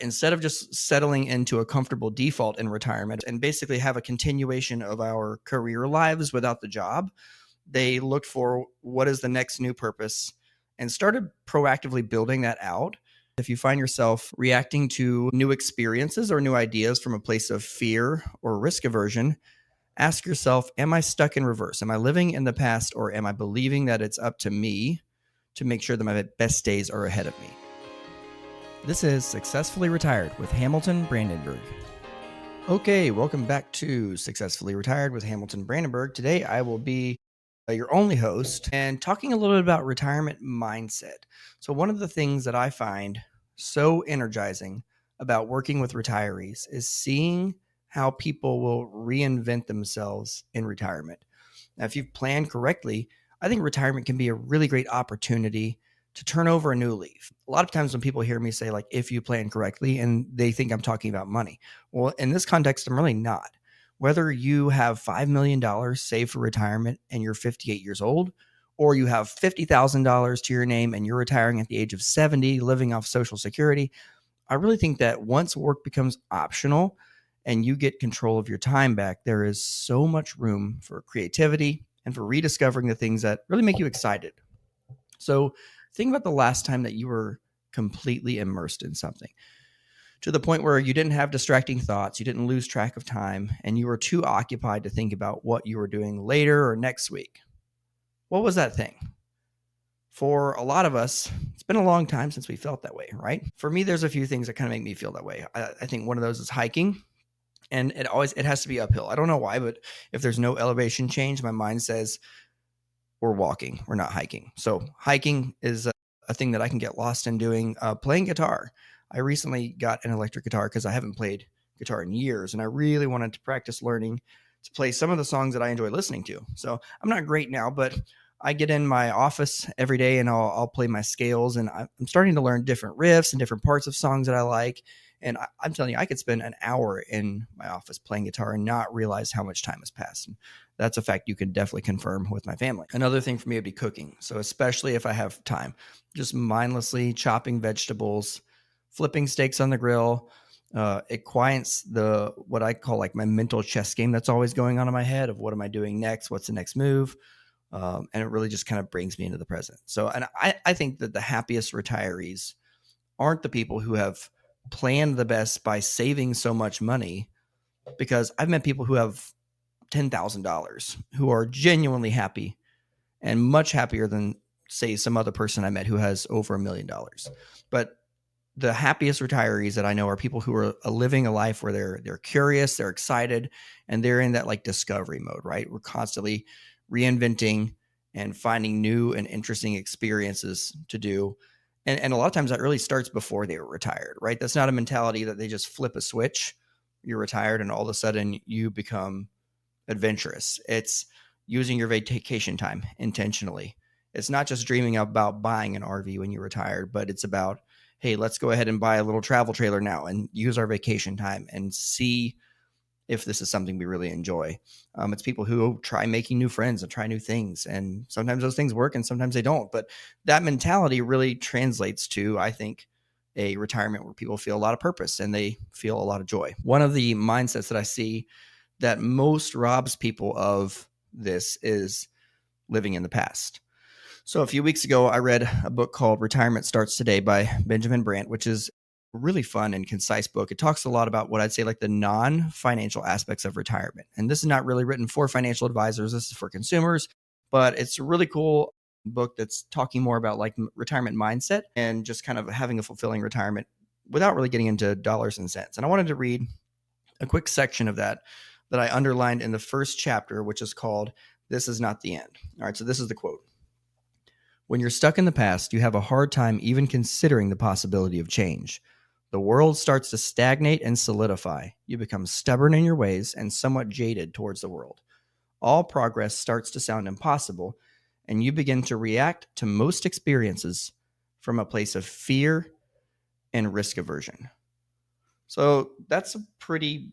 instead of just settling into a comfortable default in retirement and basically have a continuation of our career lives without the job, they looked for what is the next new purpose and started proactively building that out. If you find yourself reacting to new experiences or new ideas from a place of fear or risk aversion, ask yourself, am I stuck in reverse? Am I living in the past, or am I believing that it's up to me to make sure that my best days are ahead of me? This is Successfully Retired with Hamilton Brandenburg. Okay, welcome back to Successfully Retired with Hamilton Brandenburg. Today I will be your only host and talking a little bit about retirement mindset. So one of the things that I find so energizing about working with retirees is seeing how people will reinvent themselves in retirement. Now, if you've planned correctly, I think retirement can be a really great opportunity to turn over a new leaf. A lot of times when people hear me say, like, if you plan correctly, and they think I'm talking about money. Well, in this context, I'm really not. Whether you have $5 million saved for retirement and you're 58 years old, or you have $50,000 to your name and you're retiring at the age of 70, living off Social Security, I really think that once work becomes optional and you get control of your time back, there is so much room for creativity and for rediscovering the things that really make you excited. So think about the last time that you were completely immersed in something to the point where you didn't have distracting thoughts, you didn't lose track of time, and you were too occupied to think about what you were doing later or next week. What was that thing? For a lot of us, it's been a long time since we felt that way, right? For me, there's a few things that kind of make me feel that way. I think one of those is hiking. And it has to be uphill. I don't know why, but if there's no elevation change, my mind says we're walking, we're not hiking. So hiking is a thing that I can get lost in doing. Playing guitar. I recently got an electric guitar because I haven't played guitar in years, and I really wanted to practice learning to play some of the songs that I enjoy listening to. So I'm not great now, but I get in my office every day and I'll play my scales, and I'm starting to learn different riffs and different parts of songs that I like. And I'm telling you, I could spend an hour in my office playing guitar and not realize how much time has passed. And that's a fact you can definitely confirm with my family. Another thing for me would be cooking. So especially if I have time, just mindlessly chopping vegetables, flipping steaks on the grill. It quiets what I call like my mental chess game that's always going on in my head of what am I doing next? What's the next move? And it really just kind of brings me into the present. So, and I think that the happiest retirees aren't the people who have planned the best by saving so much money, because I've met people who have $10,000 who are genuinely happy and much happier than, say, some other person I met who has over $1 million. But the happiest retirees that I know are people who are living a life where they're curious, they're excited, and they're in that like discovery mode, right? We're constantly reinventing and finding new and interesting experiences to do. And a lot of times that really starts before they were retired, right? That's not a mentality that they just flip a switch, you're retired, and all of a sudden you become adventurous. It's using your vacation time intentionally. It's not just dreaming about buying an RV when you're retired, but it's about, hey, let's go ahead and buy a little travel trailer now and use our vacation time and see if this is something we really enjoy. It's people who try making new friends and try new things. And sometimes those things work and sometimes they don't. But that mentality really translates to, I think, a retirement where people feel a lot of purpose and they feel a lot of joy. One of the mindsets that I see that most robs people of this is living in the past. So a few weeks ago, I read a book called Retirement Starts Today by Benjamin Brandt, which is a really fun and concise book. It talks a lot about what I'd say like the non-financial aspects of retirement. And this is not really written for financial advisors. This is for consumers, but it's a really cool book that's talking more about like retirement mindset and just kind of having a fulfilling retirement without really getting into dollars and cents. And I wanted to read a quick section of that I underlined in the first chapter, which is called This Is Not the End. All right, so this is the quote. When you're stuck in the past, you have a hard time even considering the possibility of change. The world starts to stagnate and solidify. You become stubborn in your ways and somewhat jaded towards the world. All progress starts to sound impossible, and you begin to react to most experiences from a place of fear and risk aversion. So that's a pretty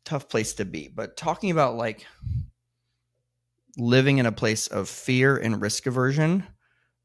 tough place to be. But talking about like living in a place of fear and risk aversion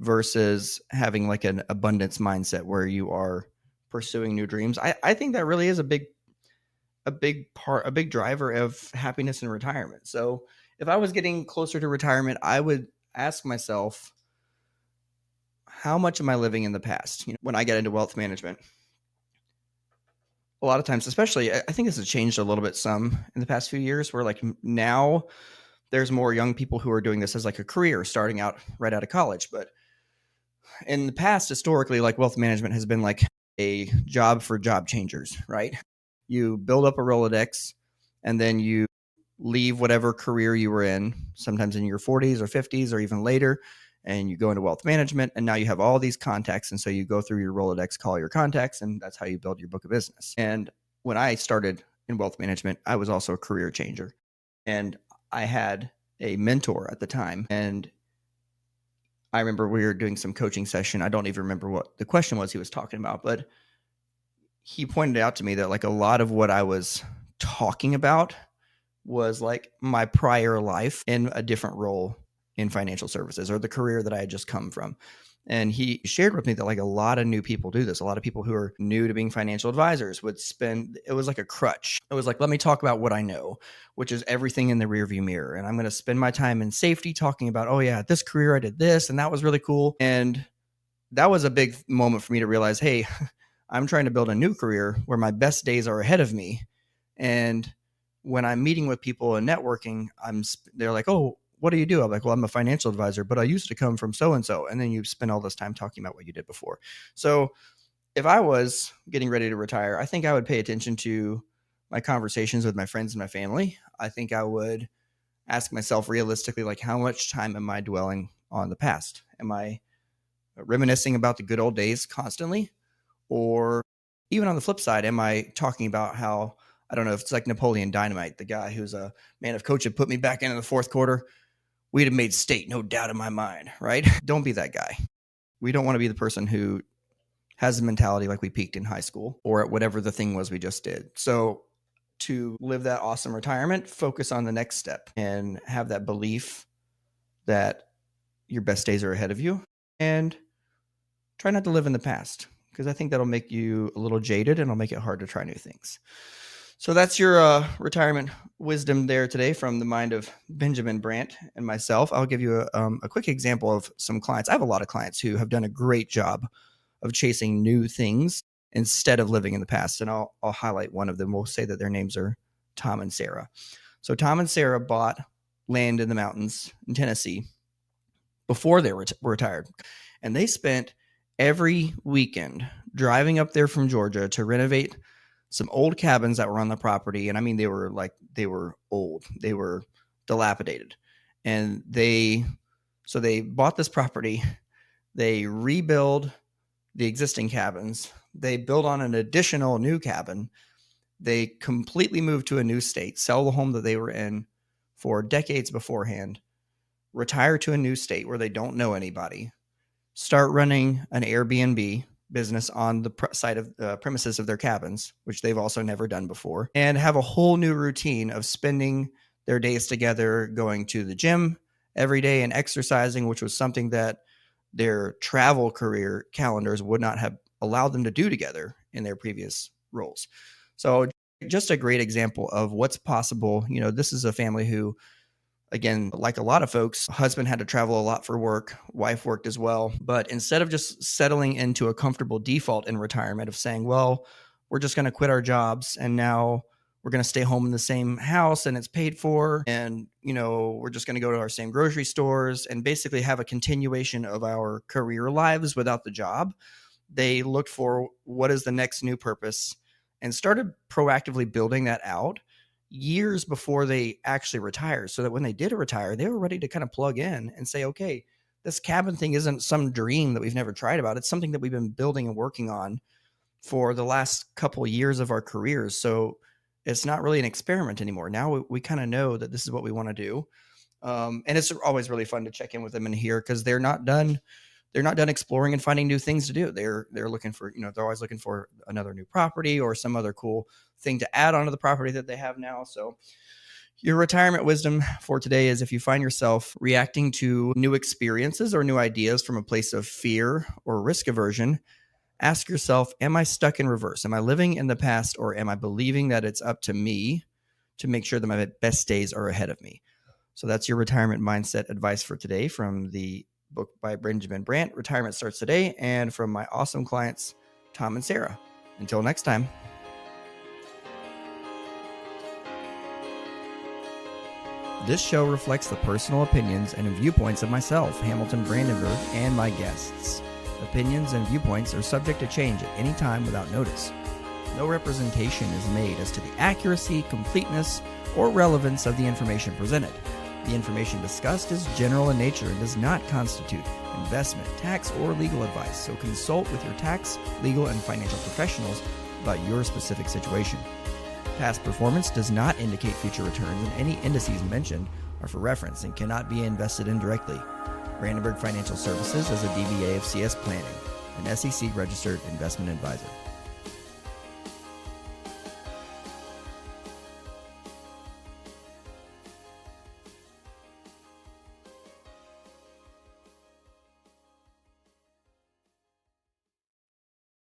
versus having like an abundance mindset where you are pursuing new dreams. I think that really is a big driver of happiness in retirement. So if I was getting closer to retirement, I would ask myself, how much am I living in the past? When I get into wealth management, a lot of times, especially, I think this has changed a little bit some in the past few years, where like now there's more young people who are doing this as like a career starting out right out of college. But in the past, historically, like wealth management has been like a job for job changers, right? You build up a Rolodex and then you leave whatever career you were in, sometimes in your 40s or 50s or even later, and you go into wealth management. And now you have all these contacts. And so you go through your Rolodex, call your contacts, and that's how you build your book of business. And when I started in wealth management, I was also a career changer. And I had a mentor at the time. And I remember we were doing some coaching session. I don't even remember what the question was he was talking about, but he pointed out to me that like a lot of what I was talking about was like my prior life in a different role in financial services or the career that I had just come from. And he shared with me that like a lot of new people do this. A lot of people who are new to being financial advisors would spend, it was like a crutch. It was like, let me talk about what I know, which is everything in the rearview mirror. And I'm going to spend my time in safety talking about, oh yeah, this career I did this and that was really cool. And that was a big moment for me to realize, hey, I'm trying to build a new career where my best days are ahead of me. And when I'm meeting with people and networking, they're like, oh, what do you do? I'm like, well, I'm a financial advisor, but I used to come from so-and-so. And then you spend all this time talking about what you did before. So if I was getting ready to retire, I think I would pay attention to my conversations with my friends and my family. I think I would ask myself realistically, like, how much time am I dwelling on the past? Am I reminiscing about the good old days constantly? Or even on the flip side, am I talking about how, I don't know if it's like Napoleon Dynamite, the guy who's a man of coach had put me back into the fourth quarter. We'd have made state, no doubt in my mind, right? Don't be that guy. We don't want to be the person who has a mentality like we peaked in high school or at whatever the thing was we just did. So to live that awesome retirement, focus on the next step and have that belief that your best days are ahead of you, and try not to live in the past, because I think that'll make you a little jaded and it'll make it hard to try new things. So that's your retirement wisdom there today from the mind of Benjamin Brandt and myself. I'll give you a quick example of some clients. I have a lot of clients who have done a great job of chasing new things instead of living in the past. And I'll highlight one of them. We'll say that their names are Tom and Sarah. So Tom and Sarah bought land in the mountains in Tennessee before they were retired. And they spent every weekend driving up there from Georgia to renovate some old cabins that were on the property. And I mean, they were old, they were dilapidated. And they bought this property, they rebuild the existing cabins, they build on an additional new cabin, they completely move to a new state, sell the home that they were in for decades beforehand, retire to a new state where they don't know anybody, start running an Airbnb business on the side of premises of their cabins, which they've also never done before, and have a whole new routine of spending their days together, going to the gym every day and exercising, which was something that their travel career calendars would not have allowed them to do together in their previous roles. So just a great example of what's possible. This is a family who, again, like a lot of folks, husband had to travel a lot for work, wife worked as well. But instead of just settling into a comfortable default in retirement of saying, well, we're just going to quit our jobs and now we're going to stay home in the same house and it's paid for, and we're just going to go to our same grocery stores and basically have a continuation of our career lives without the job, they looked for what is the next new purpose and started proactively building that out years before they actually retired, so that when they did retire, they were ready to kind of plug in and say, okay, this cabin thing isn't some dream that we've never tried about. It's something that we've been building and working on for the last couple of years of our careers. So it's not really an experiment anymore. Now we kind of know that this is what we want to do. And it's always really fun to check in with them and hear, because they're not done exploring and finding new things to do. They're looking for, they're always looking for another new property or some other cool thing to add onto the property that they have now. So your retirement wisdom for today is, if you find yourself reacting to new experiences or new ideas from a place of fear or risk aversion, Ask yourself, am I stuck in reverse? Am I living in the past, or am I believing that it's up to me to make sure that my best days are ahead of me? So that's your retirement mindset advice for today from the book by Benjamin Brandt, Retirement Starts Today, and from my awesome clients, Tom and Sarah. Until next time. This show reflects the personal opinions and viewpoints of myself, Hamilton Brandenburg, and my guests. Opinions and viewpoints are subject to change at any time without notice. No representation is made as to the accuracy, completeness, or relevance of the information presented. The information discussed is general in nature and does not constitute investment, tax, or legal advice, so consult with your tax, legal, and financial professionals about your specific situation. Past performance does not indicate future returns, and any indices mentioned are for reference and cannot be invested in directly. Brandenburg Financial Services is a DBA of CS Planning, an SEC-registered investment advisor.